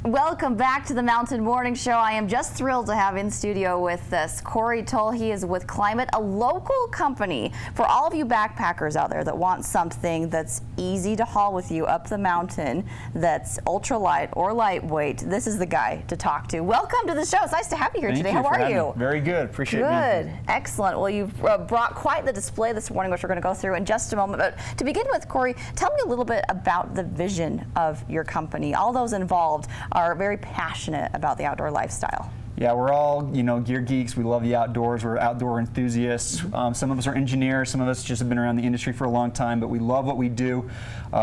Welcome back to the Mountain Morning Show. I am just thrilled to have in studio with us Cory Tholl. He is with Klymit, a local company for all of you backpackers out there that want something that's easy to haul with you up the mountain, that's ultralight or lightweight. This is the guy to talk to. Welcome to the show. It's nice to have you here today. How are you? Very good. Appreciate it. Good. Excellent. Well, you've brought quite the display this morning, which we're going to go through in just a moment. But to begin with, Cory, tell me a little bit about the vision of your company. All those involved are very passionate about the outdoor lifestyle. Yeah, we're all, gear geeks. We love the outdoors. We're outdoor enthusiasts. Some of us are engineers. Some of us just have been around the industry for a long time, but we love what we do.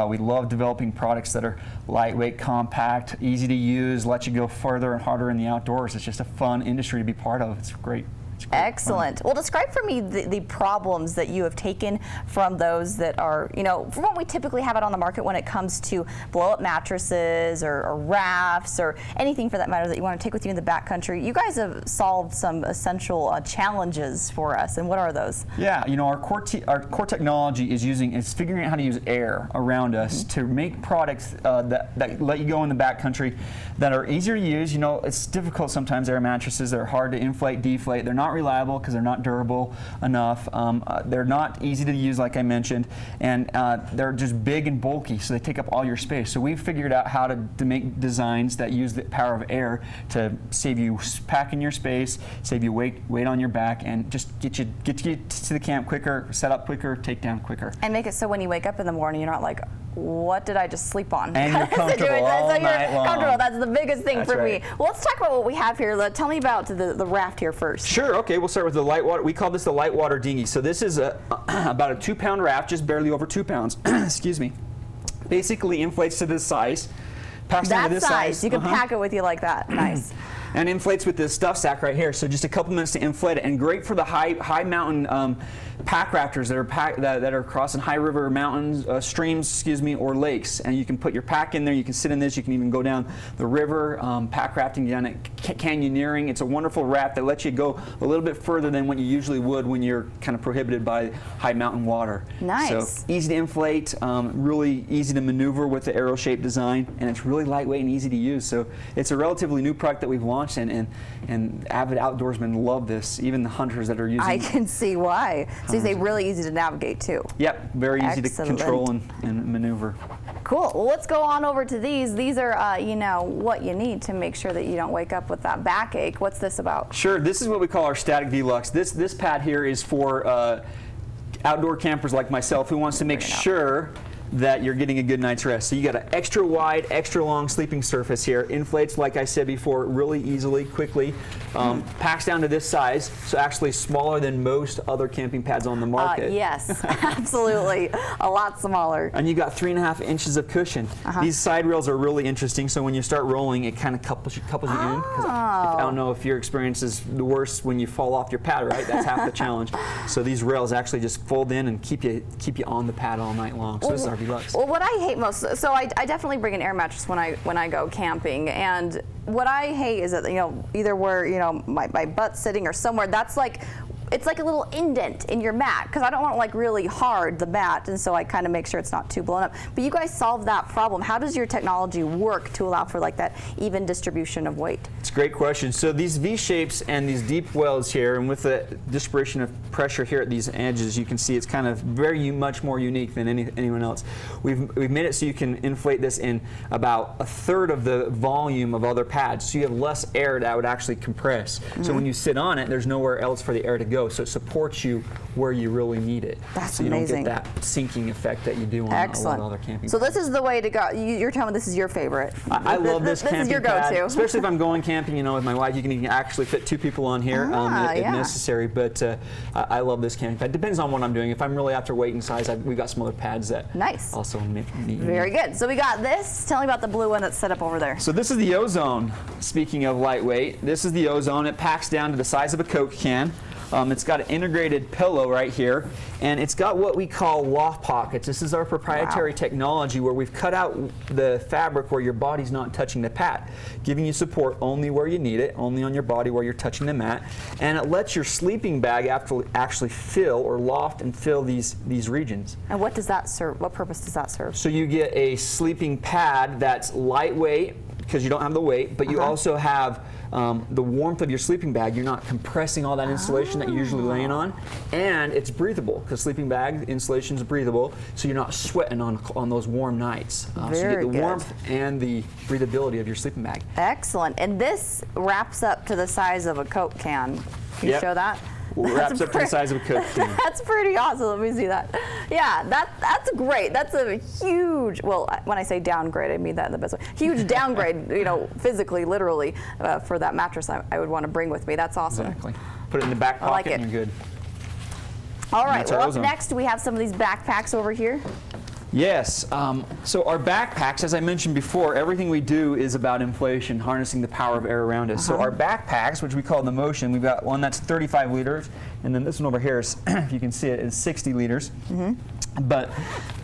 We love developing products that are lightweight, compact, easy to use, let you go further and harder in the outdoors. It's just a fun industry to be part of. It's great. Excellent. Well, describe for me the problems that you have taken from those that are, from what we typically have out on the market when it comes to blow-up mattresses or rafts or anything for that matter that you want to take with you in the backcountry. You guys have solved some essential challenges for us, and what are those? Yeah, our core technology is figuring out how to use air around us to make products that let you go in the backcountry that are easier to use. It's difficult sometimes. Air mattresses, they're hard to inflate, deflate. They're not reliable because they're not durable enough. They're not easy to use, like I mentioned, and they're just big and bulky, so they take up all your space. So we've figured out how to make designs that use the power of air to save you packing your space, save you weight on your back, and just get you to the camp quicker, set up quicker, take down quicker. And make it so when you wake up in the morning, you're not like, what did I just sleep on? And you're comfortable all night long. Comfortable. That's the biggest thing for me. Well, let's talk about what we have here. Tell me about the raft here first. Sure. Okay. We'll start with the Lightwater. We call this the Lightwater dinghy. So this is about a 2-pound raft, just barely over 2 pounds. Excuse me. Basically inflates to this size. Packs down to this size. You can pack it with you like that. Nice. And inflates with this stuff sack right here. So just a couple minutes to inflate it, and great for the high mountain pack rafters that are crossing high river mountains, streams, or lakes. And you can put your pack in there. You can sit in this. You can even go down the river, pack rafting down at canyoneering. It's a wonderful raft that lets you go a little bit further than what you usually would when you're kind of prohibited by high mountain water. Nice. So easy to inflate, really easy to maneuver with the arrow-shaped design, and it's really lightweight and easy to use. So it's a relatively new product that we've launched. And avid outdoorsmen love this, even the hunters that are using it. I can see why. So you say really easy to navigate too. Yep, very easy to control and maneuver. Cool. Well, let's go on over to these. These are, what you need to make sure that you don't wake up with that backache. What's this about? Sure. This is what we call our StaticVlux. This pad here is for outdoor campers like myself who wants to make sure that you're getting a good night's rest. So you got an extra wide, extra long sleeping surface here. Inflates, like I said before, really easily, quickly. Packs down to this size, so actually smaller than most other camping pads on the market. Yes, absolutely. A lot smaller. And you got 3.5 inches of cushion. These side rails are really interesting, so when you start rolling, it kind of couples you in. 'Cause I don't know if your experience is the worst when you fall off your pad, right? That's half the challenge. So these rails actually just fold in and keep you on the pad all night long. So this is our Deluxe. Well, what I hate most, so I definitely bring an air mattress when I go camping, and what I hate is that either where my butt's sitting or somewhere that's like. It's like a little indent in your mat because I don't want really hard the mat, and so I kind of make sure it's not too blown up. But you guys solve that problem. How does your technology work to allow for that even distribution of weight? It's a great question. So these V shapes and these deep wells here, and with the dispersion of pressure here at these edges, you can see it's kind of much more unique than anyone else. We've made it so you can inflate this in about 1/3 of the volume of other pads, so you have less air that would actually compress. So when you sit on it, there's nowhere else for the air to go. So it supports you where you really need it. That's so you amazing. don't get that sinking effect that you do on a lot of other camping So pads. This is the way to go. You're telling me this is your favorite. I love this camping is your pad, go-to. especially if I'm going camping. With my wife, you can actually fit 2 people on here if necessary. But I love this camping pad. Depends on what I'm doing. If I'm really after weight and size, we've got some other pads that also meet. Very good. So we got this. Tell me about the blue one that's set up over there. So this is the Ozone. Speaking of lightweight, this is the Ozone. It packs down to the size of a Coke can. It's got an integrated pillow right here, and it's got what we call loft pockets. This is our proprietary technology where we've cut out the fabric where your body's not touching the pad, giving you support only where you need it, only on your body where you're touching the mat, and it lets your sleeping bag actually fill or loft and fill these regions. And what does that serve? What purpose does that serve? So you get a sleeping pad that's lightweight, because you don't have the weight, but you also have the warmth of your sleeping bag. You're not compressing all that insulation that you're usually laying on, and it's breathable because sleeping bag insulation is breathable, so you're not sweating on those warm nights. So you get the warmth and the breathability of your sleeping bag. Excellent. And this wraps up to the size of a Coke can. Can you show that? Wraps up to the size of a Coke can. That's pretty awesome. Let me see that. Yeah, that's great. That's a huge, well, when I say downgrade, I mean that in the best way. Huge downgrade, you know, physically, literally, for that mattress I would want to bring with me. That's awesome. Exactly. Put it in the back pocket and you're good. All right, well, up next we have some of these backpacks over here. Yes, so our backpacks, as I mentioned before, everything we do is about inflation, harnessing the power of air around us. So our backpacks, which we call the Motion, we've got one that's 35 liters, and then this one over here is, if you can see it, is 60 liters. But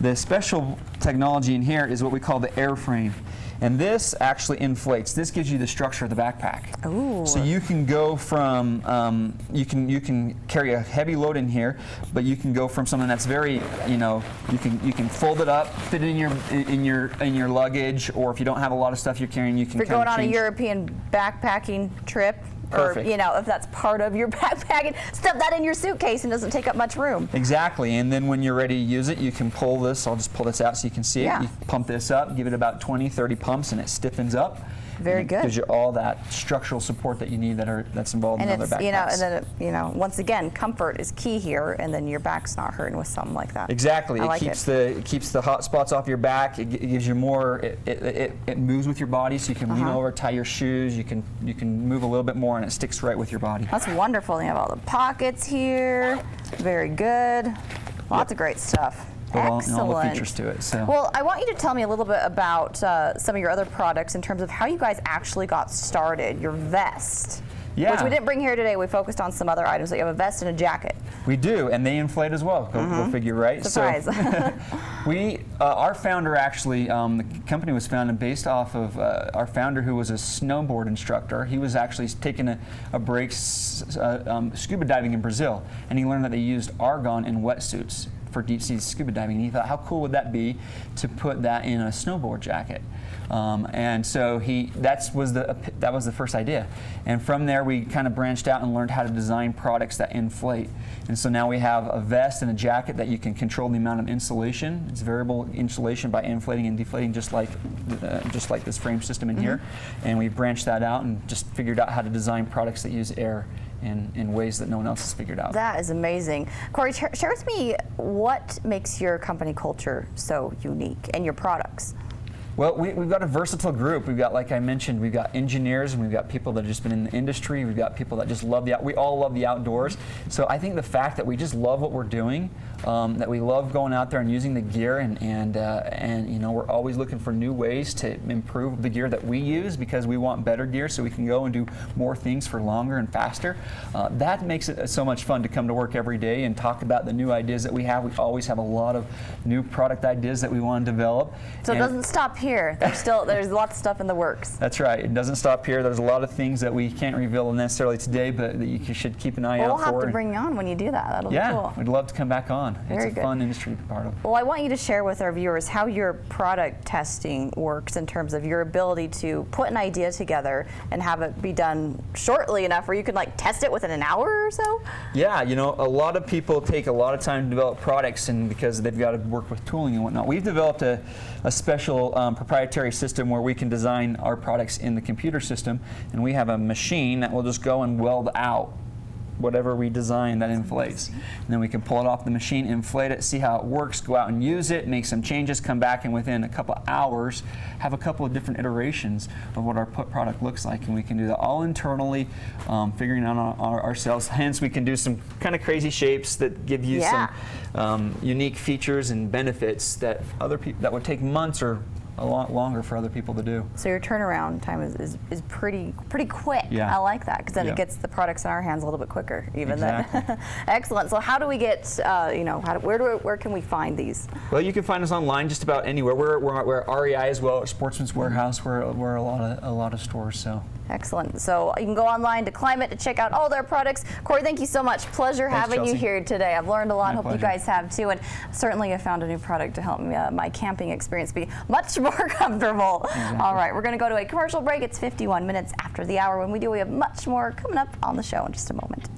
the special technology in here is what we call the airframe. And this actually inflates. This gives you the structure of the backpack. Ooh. So you can go from you can carry a heavy load in here, but you can go from something that's very, you know, you can fold it up, fit it in your luggage, or if you don't have a lot of stuff you're carrying, you can. If you're going on a European backpacking trip. Perfect. Or, you know, if that's part of your backpack, stuff that in your suitcase and doesn't take up much room. Exactly, and then when you're ready to use it, you can pull this. I'll just pull this out so you can see it. You pump this up, give it about 20, 30 pumps, and it stiffens up. Very good. Gives you all that structural support that you need that's involved in other backpacks. You know, and then once again, comfort is key here, and then your back's not hurting with something like that. Exactly. It keeps the hot spots off your back. It gives you more. It moves with your body, so you can lean over, tie your shoes. You can move a little bit more, and it sticks right with your body. That's wonderful. You have all the pockets here. Very good. Lots of great stuff. Excellent. And all the features to it. So. Well, I want you to tell me a little bit about some of your other products in terms of how you guys actually got started. Your vest, which we didn't bring here today. We focused on some other items. So you have a vest and a jacket. We do, and they inflate as well. Go figure, right? Surprise. So our founder actually, the company was founded based off of our founder, who was a snowboard instructor. He was actually taking a break scuba diving in Brazil, and he learned that they used argon in wetsuits for deep sea scuba diving. And he thought, how cool would that be to put that in a snowboard jacket? And so that was the first idea. And from there, we kind of branched out and learned how to design products that inflate. And so now we have a vest and a jacket that you can control the amount of insulation. It's variable insulation by inflating and deflating, just like this frame system in here. And we branched that out and just figured out how to design products that use air in ways that no one else has figured out. That is amazing. Cory, share with me what makes your company culture so unique and your products. Well, we've got a versatile group. We've got, like I mentioned, we've got engineers, and we've got people that have just been in the industry. We've got people that just love we all love the outdoors. So I think the fact that we just love what we're doing, that we love going out there and using the gear, and you know, we're always looking for new ways to improve the gear that we use, because we want better gear so we can go and do more things for longer and faster. That makes it so much fun to come to work every day and talk about the new ideas that we have. We always have a lot of new product ideas that we want to develop. So it doesn't stop here. There's lots of stuff in the works. That's right. It doesn't stop here. There's a lot of things that we can't reveal necessarily today, but that you should keep an eye out for. We'll have to bring you on when you do that. That'll be cool. We'd love to come back on. Very it's a fun industry to be part of. Well, I want you to share with our viewers how your product testing works in terms of your ability to put an idea together and have it be done shortly enough where you can like test it within an hour or so. Yeah, you know, a lot of people take a lot of time to develop products, and because they've got to work with tooling and whatnot. We've developed a special proprietary system where we can design our products in the computer system, and we have a machine that will just go and weld out whatever we design that inflates. And then we can pull it off the machine, inflate it, see how it works, go out and use it, make some changes, come back, and within a couple of hours have a couple of different iterations of what our product looks like. And we can do that all internally, figuring out ourselves. Hence, we can do some kind of crazy shapes that give you some unique features and benefits that other people that would take months or a lot longer for other people to do. So your turnaround time is pretty quick. Yeah. I like that, because then it gets the products in our hands a little bit quicker even then. Excellent. So how do we get, where can we find these? Well, you can find us online just about anywhere. We're REI as well, Sportsman's Warehouse. We're a lot of stores. So. Excellent. So you can go online to Klymit to check out all their products. Cory, thank you so much. Pleasure having you here today. I've learned a lot. Hope you guys have too. And certainly I found a new product to help me, my camping experience be much more comfortable. Exactly. All right, we're going to go to a commercial break. It's 51 minutes after the hour. When we do, we have much more coming up on the show in just a moment.